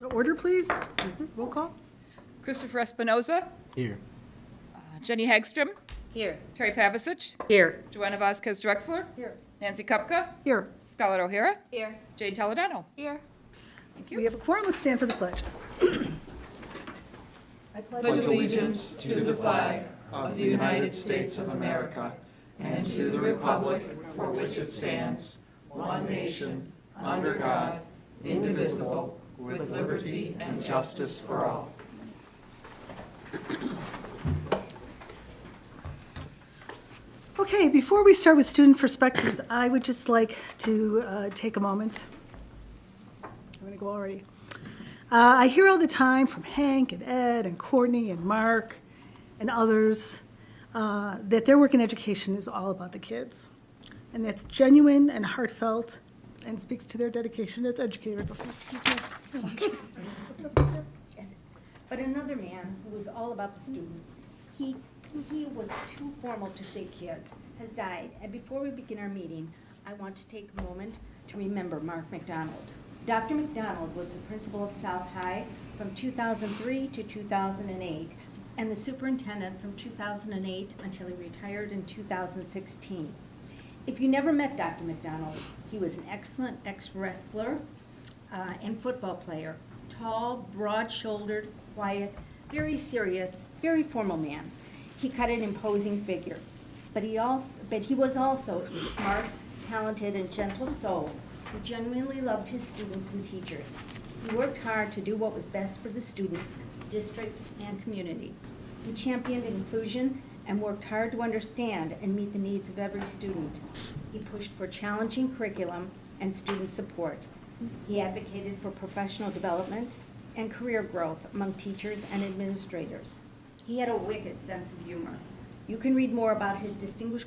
Order, please. Roll call. Christopher Espinoza, Here. Jenny Hagstrom, Here. Terry Pavicic, Here. Joanna Vasquez Drexler, Here. Nancy Kupka, Here. Scarlett O'Hara, Here. Jane Toledano. Here. Thank We you. have a quorum. Let's stand for the pledge. I Pledge allegiance to the flag of the United States of America and to the republic for which it stands, one nation, under God, indivisible, with liberty and justice for all. Okay, before we start with student perspectives, I would just like to take a moment. I'm going to go already. I hear all the time from Hank and Ed and Courtney and Mark and others that their work in education is all about the kids. And that's genuine and heartfelt and speaks to their dedication as educators. Okay, excuse me. Yes. But another man who was all about the students, he was too formal to say kids, has died. And before we begin our meeting, I want to take a moment to remember Mark McDonald. Dr. McDonald was the principal of South High from 2003 to 2008, and the superintendent from 2008 until he retired in 2016. If you never met Dr. McDonald, he was an excellent ex-wrestler and football player. Tall, broad-shouldered, quiet, very serious, very formal man. He cut an imposing figure, but he was also a smart, talented, and gentle soul who genuinely loved his students and teachers. He worked hard to do what was best for the students, district, and community. He championed inclusion and worked hard to understand and meet the needs of every student. He pushed for challenging curriculum and student support. He advocated for professional development and career growth among teachers and administrators. He had a wicked sense of humor. You can read more about his distinguished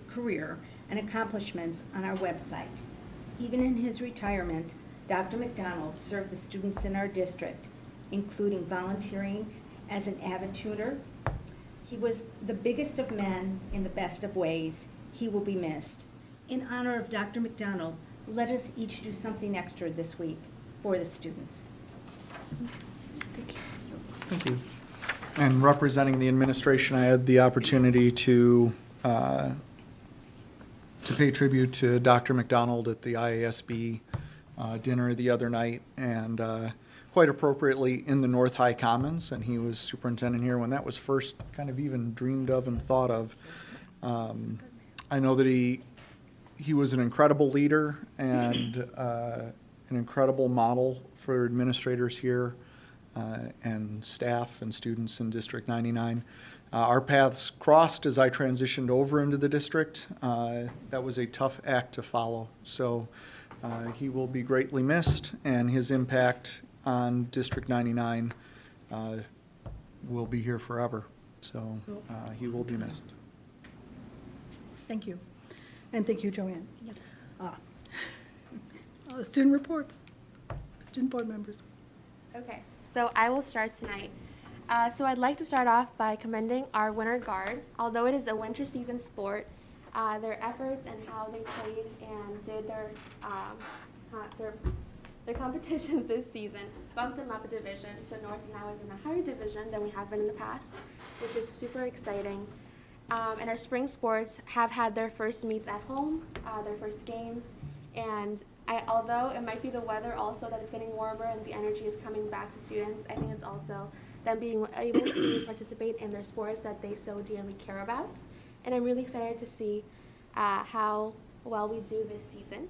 career and accomplishments on our website. Even in his retirement, Dr. McDonald served the students in our district, including volunteering as an avid tutor. He was the biggest of men in the best of ways. He will be missed. In honor of Dr. McDonald, let us each do something extra this week for the students. Thank you. And representing the administration, I had the opportunity to pay tribute to Dr. McDonald at the IASB dinner the other night, and quite appropriately in the North High Commons, and he was superintendent here when that was first kind of even dreamed of and thought of. I know that he was an incredible leader and an incredible model for administrators here and staff and students in District 99. Our paths crossed as I transitioned over into the district. That was a tough act to follow. So he will be greatly missed, and his impact on District 99 will be here forever. So he will be missed. Thank you. And thank you, Joanne. Student reports, student board members. Okay, so I will start tonight. So I'd like to start off by commending our winter guard. Although it is a winter season sport, their efforts and how they played and did their competitions this season bumped them up a division. So North now is in a higher division than we have been in the past, which is super exciting. And our spring sports have had their first meets at home, their first games, and although it might be the weather also that it's getting warmer and the energy is coming back to students, I think it's also them being able to participate in their sports that they so dearly care about. And I'm really excited to see how well we do this season.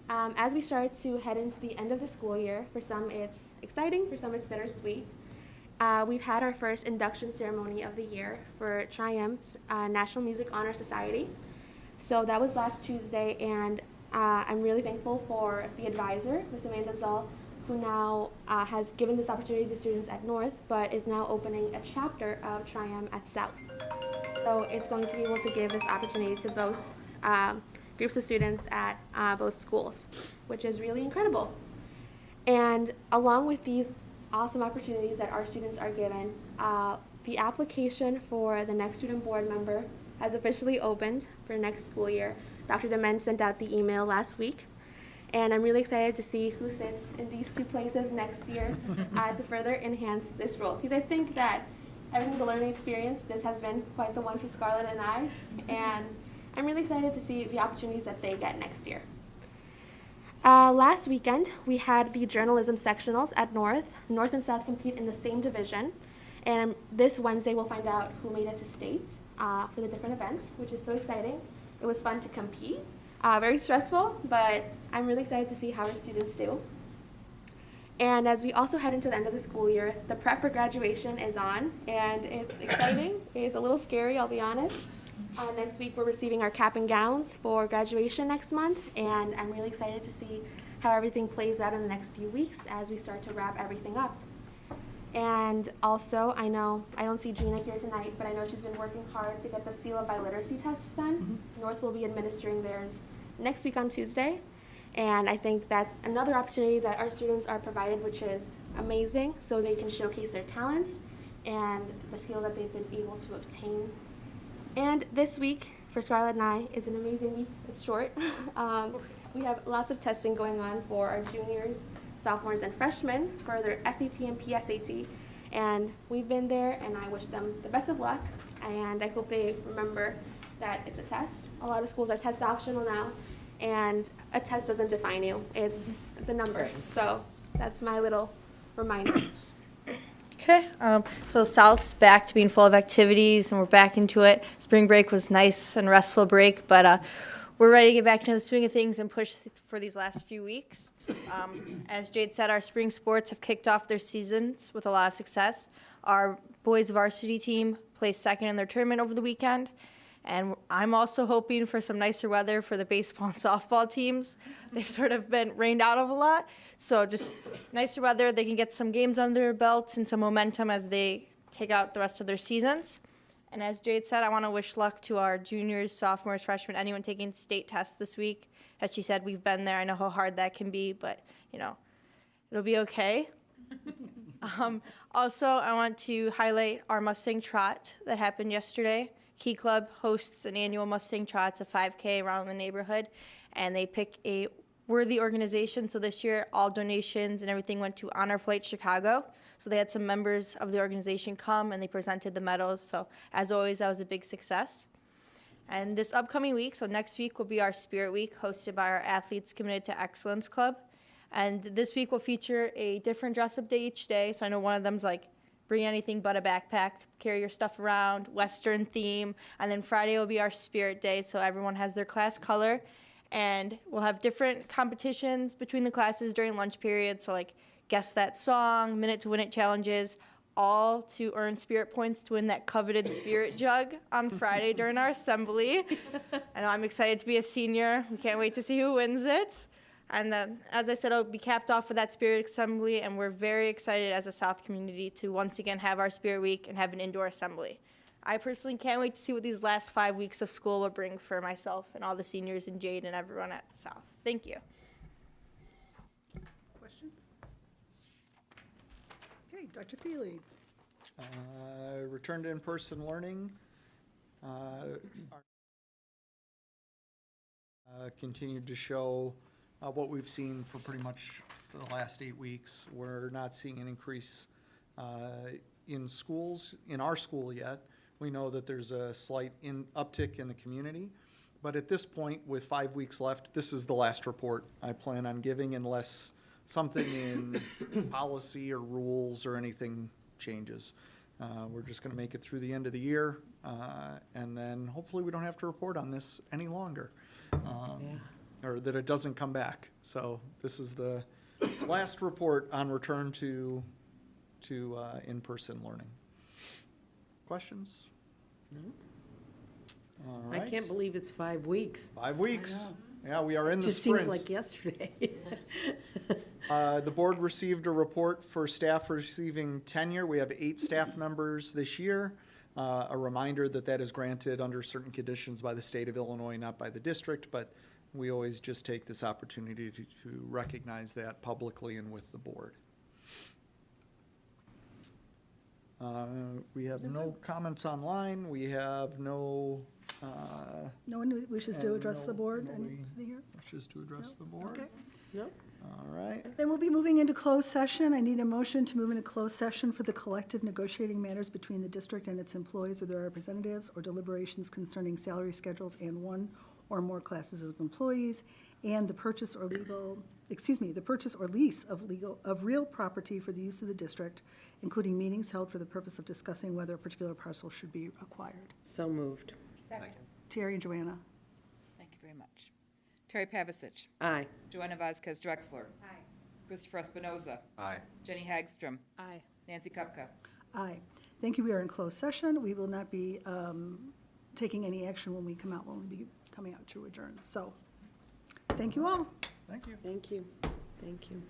As we start to head into the end of the school year, for some it's exciting, for some it's bittersweet. We've had our first induction ceremony of the year for Triumph's National Music Honor Society. So that was last Tuesday, and I'm really thankful for the advisor, Ms. Amanda Zoll, who now has given this opportunity to students at North, but is now opening a chapter of Triumph at South. So it's going to be able to give this opportunity to both groups of students at both schools, which is really incredible. And along with these awesome opportunities that our students are given, the application for the next student board member has officially opened for next school year. Dr. Demen sent out the email last week, And I'm really excited to see who sits in these two places next year to further enhance this role. Because I think that everything's a learning experience. This has been quite the one for Scarlett and I. And I'm really excited to see the opportunities that they get next year. Last weekend, we had the journalism sectionals at North. North and South compete in the same division. And this Wednesday, we'll find out who made it to state for the different events, which is so exciting. It was fun to compete. Very stressful, but I'm really excited to see how our students do. And as we also head into the end of the school year, the prep for graduation is on, and it's exciting. It's a little scary, I'll be honest. Next week, we're receiving our cap and gowns for graduation next month, and I'm really excited to see how everything plays out in the next few weeks as we start to wrap everything up. And also, I know, I don't see Gina here tonight, but I know she's been working hard to get the Seal of Biliteracy tests done. North will be administering theirs next week on Tuesday. And I think that's another opportunity that our students are provided, which is amazing, so they can showcase their talents and the skill that they've been able to obtain. And this week, for Scarlett and I, is an amazing week. It's short. We have lots of testing going on for our juniors, sophomores, and freshmen for their SAT and PSAT. And we've been there, and I wish them the best of luck. And I hope they remember that it's a test. A lot of schools are test optional now, and a test doesn't define you. It's a number. So that's my little reminder. Okay, so South's back to being full of activities, and we're back into it. Spring break was nice and restful break, but we're ready to get back into the swing of things and push for these last few weeks. As Jade said, our spring sports have kicked off their seasons with a lot of success. Our boys varsity team placed second in their tournament over the weekend, and I'm also hoping for some nicer weather for the baseball and softball teams. They've sort of been rained out of a lot, so just nicer weather. They can get some games under their belts and some momentum as they take out the rest of their seasons. And as Jade said, I want to wish luck to our juniors, sophomores, freshmen, anyone taking state tests this week. As she said, we've been there. I know how hard that can be, but, you know, it'll be okay. Also, I want to highlight our Mustang Trot that happened yesterday. Key Club hosts an annual Mustang Trot. It's a 5K around the neighborhood, and they pick a worthy organization. So this year, all donations and everything went to Honor Flight Chicago. So they had some members of the organization come, and they presented the medals. So as always, that was a big success. And this upcoming week, so next week, will be our Spirit Week, hosted by our Athletes Committed to Excellence Club. And this week will feature a different dress-up day each day. So I know one of them's like, bring anything but a backpack, carry your stuff around, Western theme. And then Friday will be our Spirit Day, so everyone has their class color. And we'll have different competitions between the classes during lunch period. So like, guess that song, minute to win it challenges, all to earn spirit points to win that coveted spirit jug on Friday during our assembly. I know I'm excited to be a senior. We can't wait to see who wins it. And as I said, it'll be capped off with that spirit assembly, and we're very excited as a South community to once again have our Spirit Week and have an indoor assembly. I personally can't wait to see what these last 5 weeks of school will bring for myself and all the seniors and Jade and everyone at the South. Thank you. Questions? Okay, Dr. Thiele. Return to in-person learning. Continued to show what we've seen for pretty much the last 8 weeks. We're not seeing an increase in schools, in our school yet. We know that there's a slight uptick in the community, but at this point, with 5 weeks left, this is the last report I plan on giving unless something in policy or rules or anything changes. We're just going to make it through the end of the year, and then hopefully we don't have to report on this any longer, or that it doesn't come back. So this is the last report on return to in-person learning. Questions? No. All I right. can't believe it's 5 weeks. 5 weeks. Yeah, we are in the Just sprint. seems like yesterday. The board received a report for staff receiving tenure. We have 8 staff members this year. A reminder that that is granted under certain conditions by the state of Illinois, not by the district, but we always just take this opportunity to recognize that publicly and with the board. We have no comments online. We have no No one wishes to And address the board? nobody Anybody here? wishes to address the board? Okay. No? All right. Then we'll be moving into closed session. I need a motion to move into closed session for the collective negotiating matters between the district and its employees or their representatives, or deliberations concerning salary schedules and one or more classes of employees, and the purchase or lease of real property for the use of the district, including meetings held for the purpose of discussing whether a particular parcel should be acquired. So moved. Terry and Joanna. Thank you very much. Terry Pavasich. Aye. Joanna Vasquez Drexler. Aye. Christopher Espinoza. Aye. Jenny Hagstrom. Aye. Nancy Kupka. Aye. Thank you. We are in closed session. We will not be taking any action when we come out. We'll only be coming out to adjourn. So, thank you all. Thank you. Thank you. Thank you.